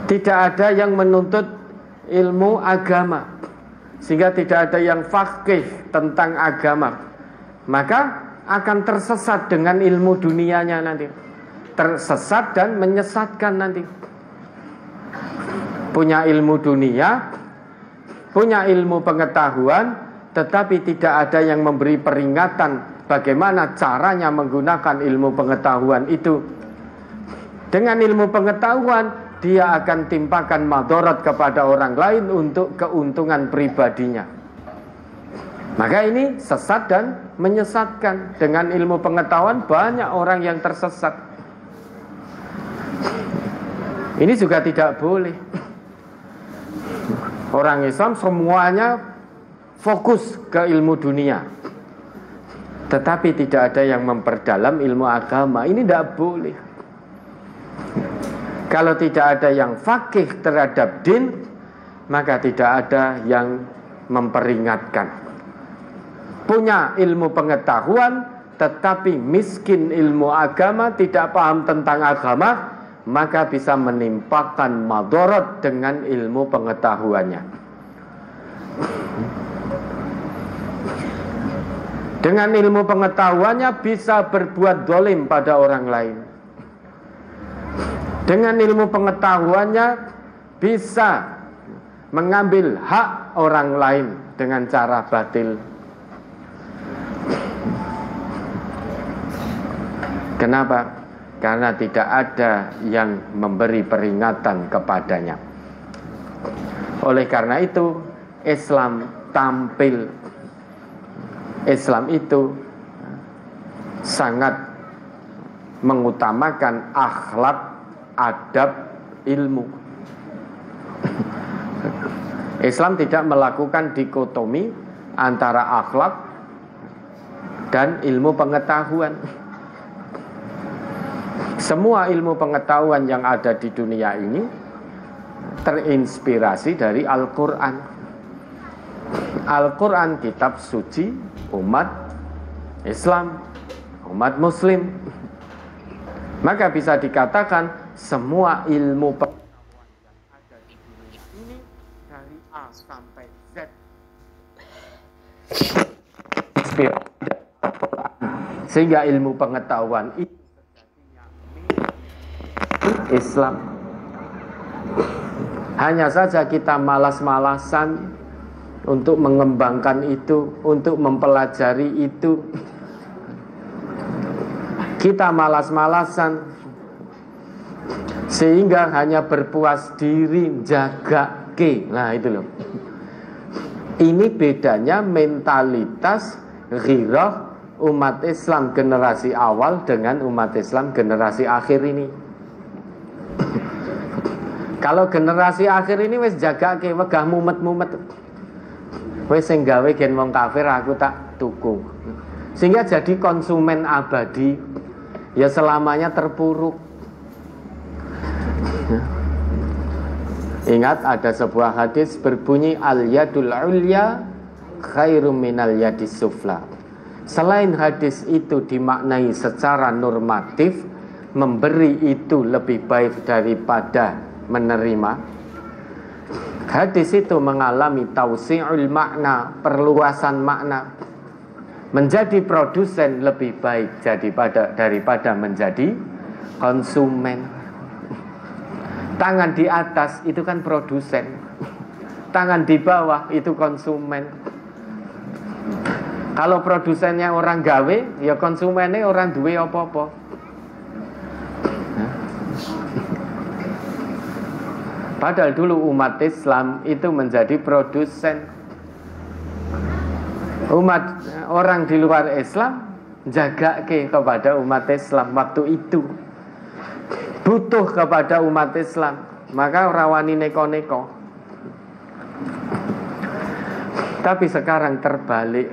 Tidak ada yang menuntut ilmu agama, sehingga tidak ada yang faqih tentang agama, maka akan tersesat dengan ilmu dunianya nanti. Tersesat dan menyesatkan nanti. Punya ilmu dunia, punya ilmu pengetahuan, tetapi tidak ada yang memberi peringatan bagaimana caranya menggunakan ilmu pengetahuan itu. Dengan ilmu pengetahuan, dia akan timpakan madarat kepada orang lain untuk keuntungan pribadinya. Maka ini sesat dan menyesatkan. Dengan ilmu pengetahuan banyak orang yang tersesat. Ini juga tidak boleh. Orang Islam semuanya fokus ke ilmu dunia, tetapi tidak ada yang memperdalam ilmu agama. Ini tidak boleh. Kalau tidak ada yang faqih terhadap din, maka tidak ada yang memperingatkan. Punya ilmu pengetahuan tetapi miskin ilmu agama, tidak paham tentang agama, maka bisa menimpakan madarat dengan ilmu pengetahuannya. Dengan ilmu pengetahuannya bisa berbuat zalim pada orang lain. Dengan ilmu pengetahuannya bisa mengambil hak orang lain dengan cara batil. Kenapa? Karena tidak ada yang memberi peringatan kepadanya. Oleh karena itu, Islam tampil. Islam itu sangat mengutamakan akhlak, adab, ilmu. Islam tidak melakukan dikotomi antara akhlak dan ilmu pengetahuan. Semua ilmu pengetahuan yang ada di dunia ini terinspirasi dari Al-Quran. Al-Quran kitab suci umat Islam, umat Muslim. Maka bisa dikatakan semua ilmu pengetahuan yang ada di dunia ini dari A sampai Z sehingga ilmu pengetahuan itu sejatinya Islam. Hanya saja kita malas-malasan untuk mengembangkan itu, untuk mempelajari itu. Kita malas-malasan sehingga hanya berpuas diri jaga ke. Nah itu loh. Ini bedanya mentalitas ghirah umat Islam generasi awal dengan umat Islam generasi akhir ini. Kalau generasi akhir ini wis jaga ke, wegah mumet-mumet. Wis sing gawe gen wong kafir aku tak tuku. Sehingga jadi konsumen abadi, ya selamanya terpuruk. Ingat ada sebuah hadis berbunyi al-yadul ulya khairum minal yadis sufla. Selain hadis itu dimaknai secara normatif, memberi itu lebih baik daripada menerima. Hadis itu mengalami tausi'ul makna, perluasan makna. Menjadi produsen lebih baik daripada menjadi konsumen. Tangan di atas itu kan produsen, tangan di bawah itu konsumen. Kalau produsennya orang gawe, ya konsumennya orang duwe apa-apa. Padahal dulu umat Islam itu menjadi produsen. Orang di luar Islam jaga kepada umat Islam waktu itu, butuh kepada umat Islam, maka rawani neko-neko. Tapi sekarang terbalik,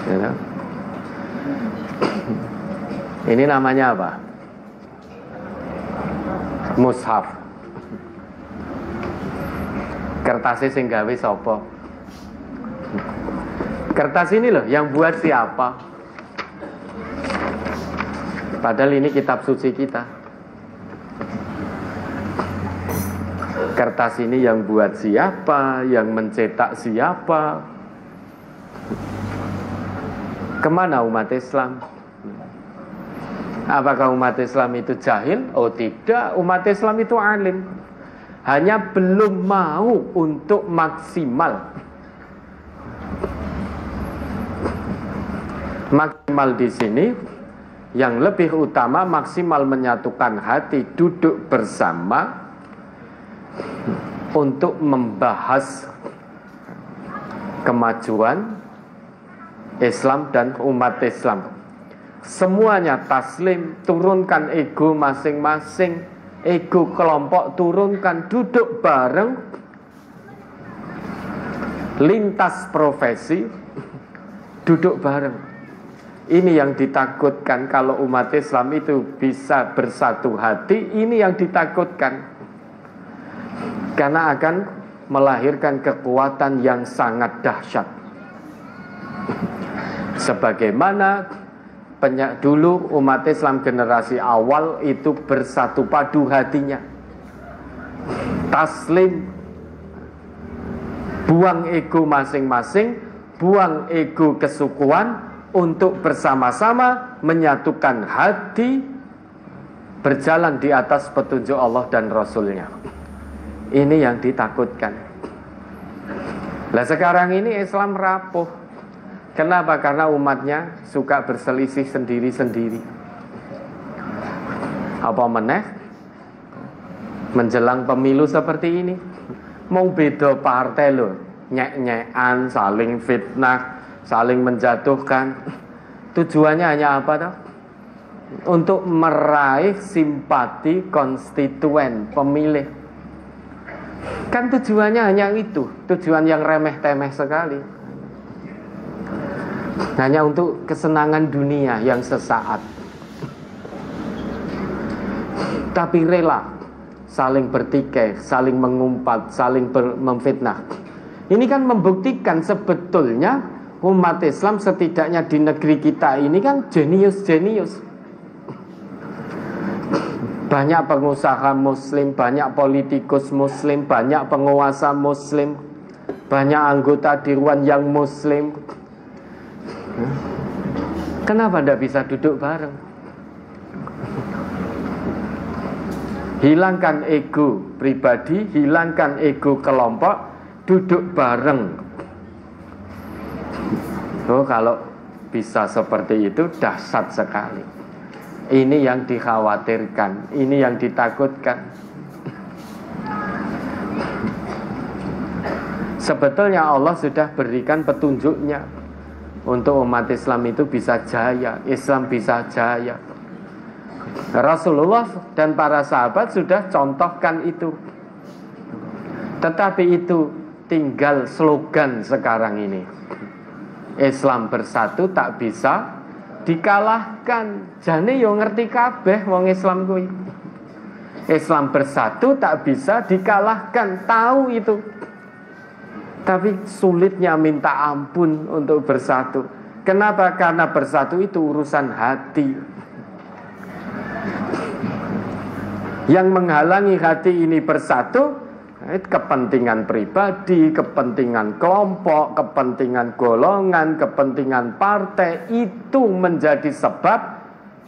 ya. Ini namanya apa? Mushaf. Kertasnya sing gawe sapa? Kertas ini loh yang buat siapa? Padahal ini kitab suci kita. Kertas ini yang buat siapa, yang mencetak siapa? Kemana umat Islam? Apakah umat Islam itu jahil? Oh tidak, umat Islam itu alim. Hanya belum mau untuk maksimal. Maksimal di sini yang lebih utama, maksimal menyatukan hati, duduk bersama untuk membahas kemajuan Islam dan umat Islam. Semuanya taslim, turunkan ego masing-masing, ego kelompok turunkan, duduk bareng, lintas profesi, duduk bareng. Ini yang ditakutkan. Kalau umat Islam itu bisa bersatu hati, ini yang ditakutkan. Karena akan melahirkan kekuatan yang sangat dahsyat. Sebagaimana dulu umat Islam generasi awal itu bersatu padu hatinya, taslim, buang ego masing-masing, buang ego kesukuan, untuk bersama-sama menyatukan hati, berjalan di atas petunjuk Allah dan Rasulnya. Ini yang ditakutkan. Nah sekarang ini Islam rapuh. Kenapa? Karena umatnya suka berselisih sendiri-sendiri. Apa meneh? Menjelang pemilu seperti ini, mau beda partai loh, nyek-nyekan, saling fitnah, saling menjatuhkan. Tujuannya hanya apa toh? Untuk meraih simpati konstituen pemilih. Kan tujuannya hanya itu, tujuan yang remeh-temeh sekali. Hanya untuk kesenangan dunia yang sesaat. Tapi rela saling bertikai, saling mengumpat, saling memfitnah. Ini kan membuktikan sebetulnya umat Islam setidaknya di negeri kita ini kan jenius-jenius. Banyak pengusaha muslim, banyak politikus muslim, banyak penguasa muslim, banyak anggota dewan yang muslim. Kenapa tidak bisa duduk bareng? Hilangkan ego pribadi, hilangkan ego kelompok, duduk bareng. Oh, kalau bisa seperti itu dahsyat sekali. Ini yang dikhawatirkan, ini yang ditakutkan. Sebetulnya Allah sudah berikan petunjuknya untuk umat Islam itu bisa jaya, Islam bisa jaya. Rasulullah dan para sahabat sudah contohkan itu. Tetapi itu tinggal slogan sekarang ini. Islam bersatu tak bisa dikalahkan. Jane yo ngerti kabeh wong Islam kuwi. Islam bersatu tak bisa dikalahkan, tahu itu. Tapi sulitnya minta ampun untuk bersatu. Kenapa? Karena bersatu itu urusan hati. Yang menghalangi hati ini bersatu, kepentingan pribadi, kepentingan kelompok, kepentingan golongan, kepentingan partai, itu menjadi sebab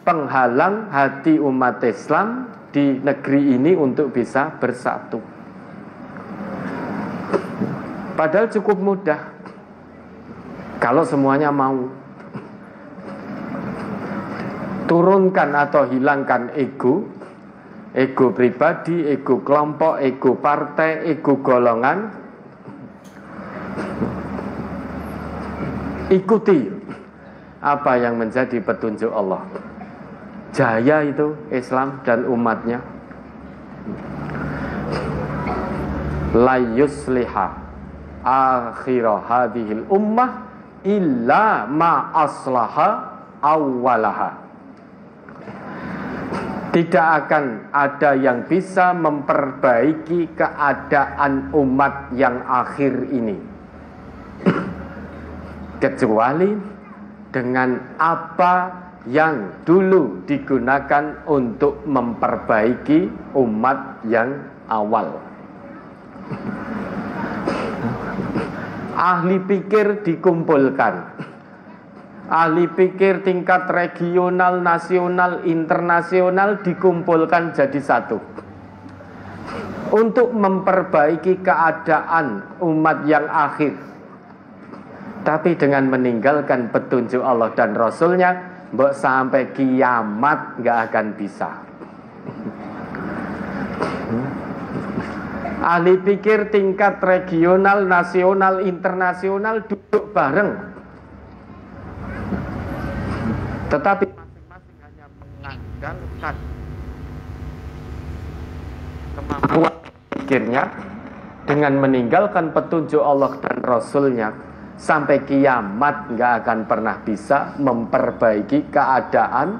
penghalang hati umat Islam di negeri ini untuk bisa bersatu. Padahal cukup mudah kalau semuanya mau. Turunkan atau hilangkan ego, ego pribadi, ego kelompok, ego partai, ego golongan. Ikuti apa yang menjadi petunjuk Allah. Jaya itu Islam dan umatnya. La yusliha akhirah hadhil ummah illa ma aslaha awwalaha. Tidak akan ada yang bisa memperbaiki keadaan umat yang akhir ini kecuali dengan apa yang dulu digunakan untuk memperbaiki umat yang awal. Ahli pikir dikumpulkan. Ahli pikir tingkat regional, nasional, internasional dikumpulkan jadi satu untuk memperbaiki keadaan umat yang akhir. Tapi dengan meninggalkan petunjuk Allah dan Rasulnya, mbok sampai kiamat nggak akan bisa. Ahli pikir tingkat regional, nasional, internasional duduk bareng. Tetapi masing-masing hanya mengandalkan kemampuan pikirnya dengan meninggalkan petunjuk Allah dan Rasulnya, sampai kiamat nggak akan pernah bisa memperbaiki keadaan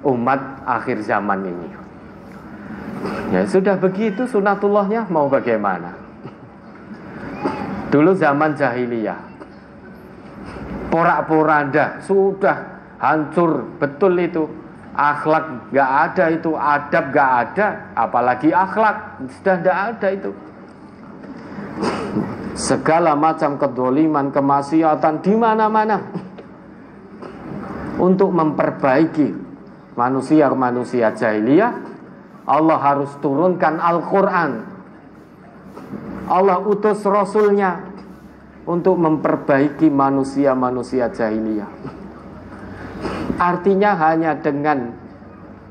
umat akhir zaman ini. Ya sudah begitu sunatullahnya, mau bagaimana? Dulu zaman jahiliyah, porak-poranda sudah hancur betul itu. Akhlak gak ada itu, adab gak ada, apalagi akhlak sudah gak ada itu. Segala macam kedoliman, kemaksiatan di mana-mana. Untuk memperbaiki manusia jahiliyah, Allah harus turunkan Al-Quran. Allah utus Rasulnya untuk memperbaiki manusia jahiliyah. Artinya hanya dengan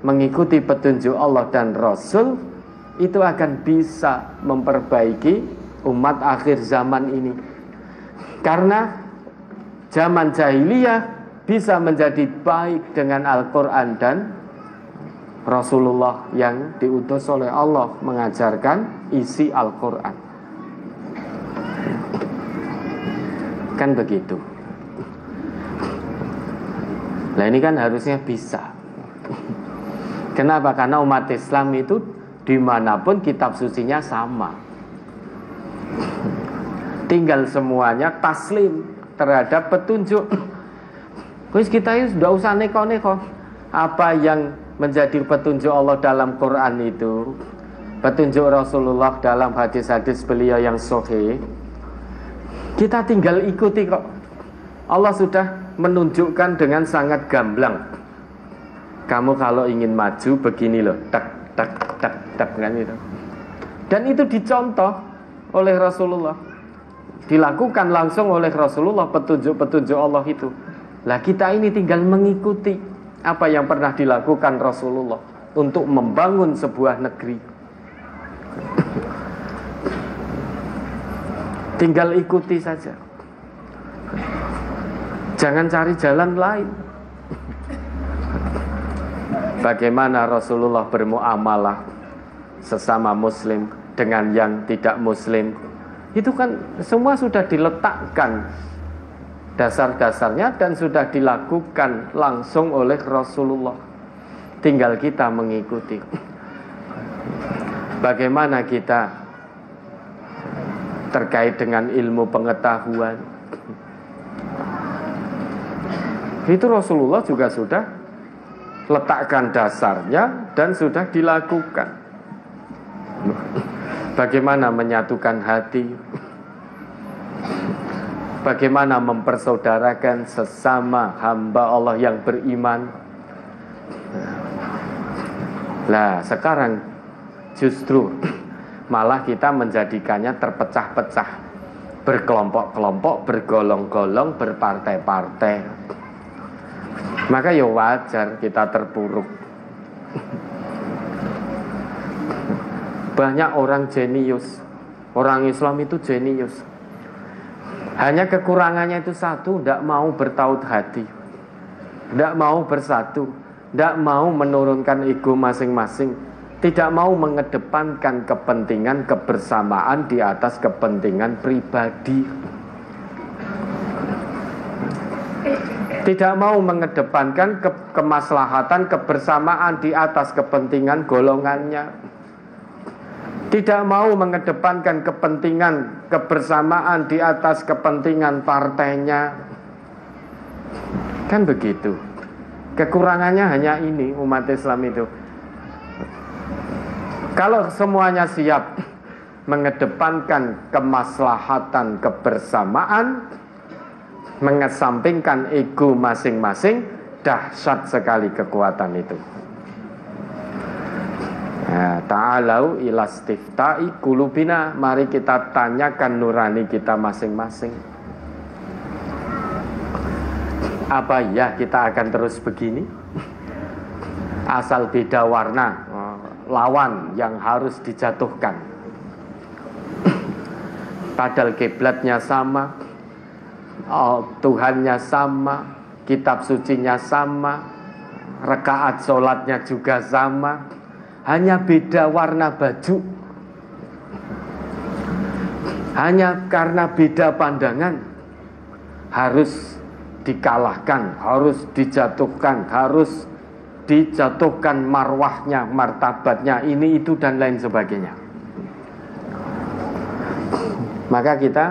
mengikuti petunjuk Allah dan Rasul itu akan bisa memperbaiki umat akhir zaman ini. Karena zaman jahiliyah bisa menjadi baik dengan Al-Quran dan Rasulullah yang diutus oleh Allah mengajarkan isi Al-Quran. Kan begitu. Nah ini kan harusnya bisa. Kenapa? Karena umat Islam itu dimanapun kitab sucinya sama. Tinggal semuanya taslim terhadap petunjuk. Terus kita ini sudah usah neko-neko. Apa yang menjadi petunjuk Allah dalam Quran itu, petunjuk Rasulullah dalam hadis-hadis beliau yang sahih, kita tinggal ikuti kok. Allah sudah menunjukkan dengan sangat gamblang. Kamu kalau ingin maju begini loh, tak tak tak tak kan itu. Dan itu dicontoh oleh Rasulullah, dilakukan langsung oleh Rasulullah petunjuk-petunjuk Allah itu. Lah kita ini tinggal mengikuti apa yang pernah dilakukan Rasulullah untuk membangun sebuah negeri. Tinggal ikuti saja. Jangan cari jalan lain. Bagaimana Rasulullah bermuamalah sesama muslim dengan yang tidak muslim, itu kan semua sudah diletakkan dasar-dasarnya dan sudah dilakukan langsung oleh Rasulullah. Tinggal kita mengikuti. Bagaimana kita terkait dengan ilmu pengetahuan, itu Rasulullah juga sudah letakkan dasarnya dan sudah dilakukan. Bagaimana menyatukan hati, bagaimana mempersaudarakan sesama hamba Allah yang beriman. Nah sekarang justru malah kita menjadikannya terpecah-pecah, berkelompok-kelompok, bergolong-golong, berpartai-partai. Maka ya wajar kita terpuruk. Banyak orang jenius, orang Islam itu jenius. Hanya kekurangannya itu satu, tidak mau bertaut hati, tidak mau bersatu, tidak mau menurunkan ego masing-masing, tidak mau mengedepankan kepentingan kebersamaan di atas kepentingan pribadi, tidak mau mengedepankan kemaslahatan kebersamaan di atas kepentingan golongannya, tidak mau mengedepankan kepentingan kebersamaan di atas kepentingan partainya. Kan begitu. Kekurangannya hanya ini umat Islam itu. Kalau semuanya siap mengedepankan kemaslahatan kebersamaan, mengesampingkan ego masing-masing, dahsyat sekali kekuatan itu. Ta'alau ilastifta'i kulubina, mari kita tanyakan nurani kita masing-masing. Apa ya kita akan terus begini? Asal beda warna, lawan yang harus dijatuhkan. Padahal kiblatnya sama, Tuhannya sama, kitab sucinya sama, rakaat sholatnya juga sama, hanya beda warna baju. Hanya karena beda pandangan harus dikalahkan, harus dijatuhkan, harus dijatuhkan marwahnya, martabatnya, ini itu dan lain sebagainya. Maka kita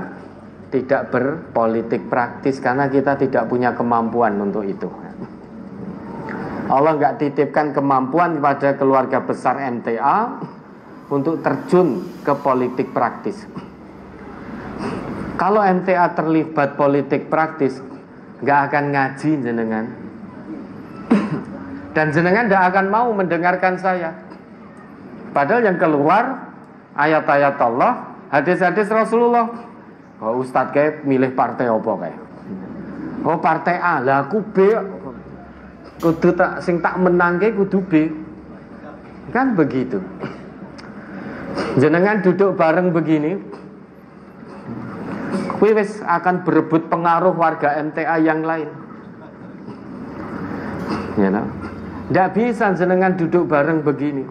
tidak berpolitik praktis karena kita tidak punya kemampuan untuk itu. Allah nggak titipkan kemampuan kepada keluarga besar MTA untuk terjun ke politik praktis. Kalau MTA terlibat politik praktis, nggak akan ngaji jenengan. Dan jenengan tidak akan mau mendengarkan saya. Padahal yang keluar ayat-ayat Allah, hadis-hadis Rasulullah. Oh, Ustadz kayak milih partai apa kayak? Oh, partai A, lah aku B. Kudu sing tak menangke kudu B. Kan begitu. Jenengan duduk bareng begini, kuwi wis akan berebut pengaruh warga MTA yang lain. Ya, nah. Nggak bisa jenengan duduk bareng begini.